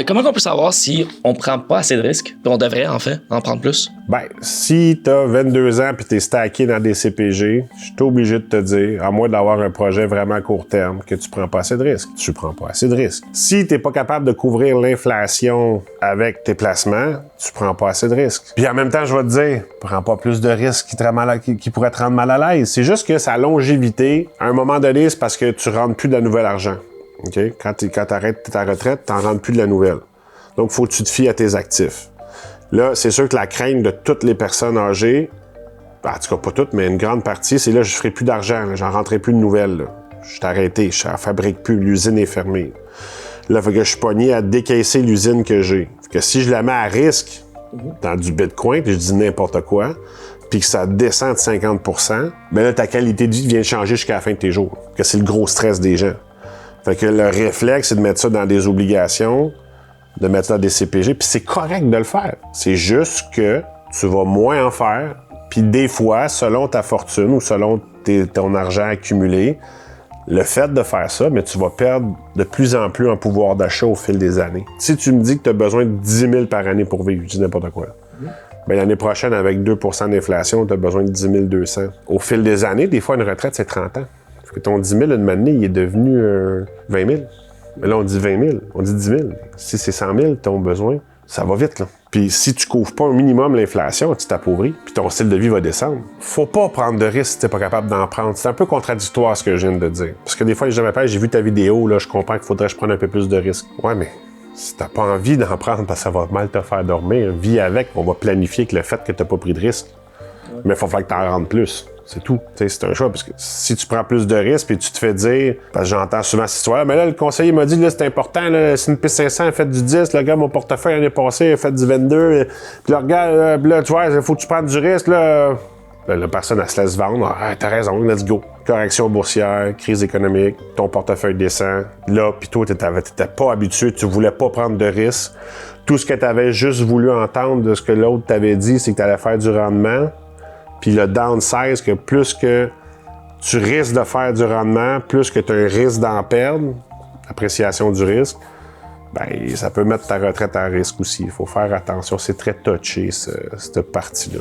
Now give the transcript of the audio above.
Comment on peut savoir si on prend pas assez de risques, puis on devrait en fait en prendre plus? Ben, si t'as 22 ans puis t'es stacké dans des CPG, je suis obligé de te dire, à moins d'avoir un projet vraiment à court terme, que tu prends pas assez de risques. Tu prends pas assez de risques. Si t'es pas capable de couvrir l'inflation avec tes placements, tu prends pas assez de risques. Puis en même temps, je vais te dire, prends pas plus de risques qui pourraient te rendre mal à l'aise. C'est juste que sa longévité, à un moment donné, c'est parce que tu rentres plus de la nouvelle argent. Okay? Quand t'arrêtes ta retraite, t'en rentres plus de la nouvelle. Donc, faut que tu te fies à tes actifs. Là, c'est sûr que la crainte de toutes les personnes âgées, en tout cas pas toutes, mais une grande partie, c'est là, je ferai plus d'argent, là, j'en rentrerai plus de nouvelles. Là. Je suis arrêté, je ne fabrique plus, l'usine est fermée. Là, fait que je suis pogné à décaisser l'usine que j'ai. Fait que si je la mets à risque dans du Bitcoin, puis je dis n'importe quoi, puis que ça descend de 50%, bien là, ta qualité de vie vient de changer jusqu'à la fin de tes jours. Que c'est le gros stress des gens. Fait que le réflexe, c'est de mettre ça dans des obligations, de mettre ça dans des CPG, puis c'est correct de le faire. C'est juste que tu vas moins en faire, puis des fois, selon ta fortune ou selon ton argent accumulé, le fait de faire ça, mais tu vas perdre de plus en plus en pouvoir d'achat au fil des années. Si tu me dis que tu as besoin de 10 000 par année pour vivre, je dis n'importe quoi. Bien, l'année prochaine, avec 2 % d'inflation, tu as besoin de 10 200. Au fil des années, des fois, une retraite, c'est 30 ans. Fait que ton 10 000, une année, il est devenu 20 000. Mais là, on dit 20 000, on dit 10 000. Si c'est 100 000, ton besoin, ça va vite, là. Puis si tu couvres pas un minimum l'inflation, tu t'appauvris, puis ton style de vie va descendre. Faut pas prendre de risques si t'es pas capable d'en prendre. C'est un peu contradictoire ce que je viens de dire. Parce que des fois, les gens m'appellent, j'ai vu ta vidéo, là, je comprends qu'il faudrait que je prenne un peu plus de risques. Ouais, mais si t'as pas envie d'en prendre parce que ça va mal te faire dormir, vis avec, on va planifier avec le fait que t'as pas pris de risque. Mais il faut falloir que t'en rendes plus. C'est tout. T'sais, c'est un choix, parce que si tu prends plus de risques puis tu te fais dire, parce que j'entends souvent cette histoire, mais là, le conseiller m'a dit, là, c'est important, là, si une piste 500 a fait du 10, le gars, mon portefeuille l'année passée a fait du 22, puis là, regarde, là, tu vois, il faut que tu prennes du risque, là. La personne, elle se laisse vendre. Ah, t'as raison, let's go. Correction boursière, crise économique, ton portefeuille descend. Là, puis toi, t'étais pas habitué, tu voulais pas prendre de risques. Tout ce que t'avais juste voulu entendre de ce que l'autre t'avait dit, c'est que t'allais faire du rendement. Puis le downsize, que plus que tu risques de faire du rendement, plus que tu as un risque d'en perdre, appréciation du risque, ben ça peut mettre ta retraite en risque aussi. Il faut faire attention. C'est très touché, cette partie-là.